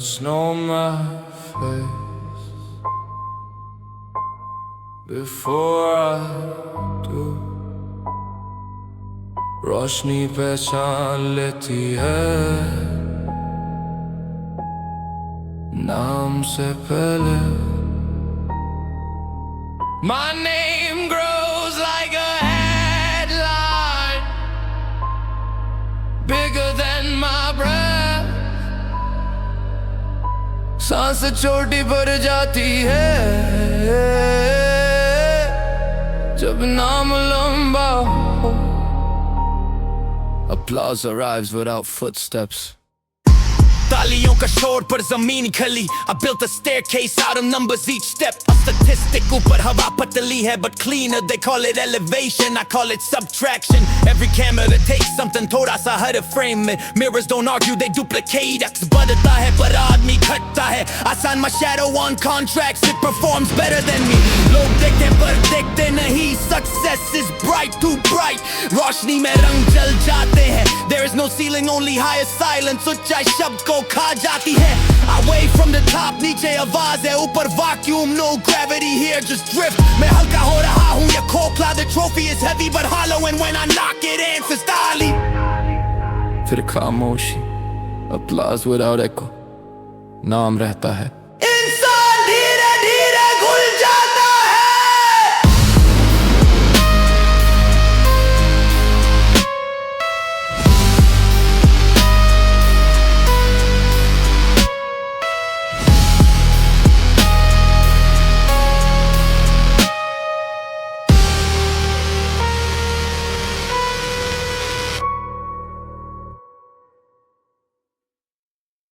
words know my face before I do. रोशनी पहचान लेती है नाम से पहले. My name grows like a headline, bigger than my breath. सांस छोटी पड़ जाती है जब नाम लंबा हो. Applause arrives without footsteps. तालियों का शोर पर ज़मीन खली. I built a staircase out of numbers each step. A statistic ऊपर हवा पतली है but cleaner. They call it elevation, I call it subtraction. Every camera takes something थोड़ा सा हर frame में. Mirrors don't argue, they duplicate. अक्स बढ़ता है पर आदमी घटता है. I sign my shadow on contracts, it performs better than me. लोग देखते पर देखते नहीं. Success is bright, too bright. रोशनी में रंग जल जाते हैं. There is no ceiling, only higher silence. ऊंचाई शब्द को खा जाती है. I wave from the top, नीचे आवाज है. ऊपर vacuum, no gravity here, just drift. मैं हल्का हो रहा हूँ ये खोखला. The trophy is heavy but hollow, and when I knock it answers ताली. फिर खामोशी, applause without echo. नाम रहता है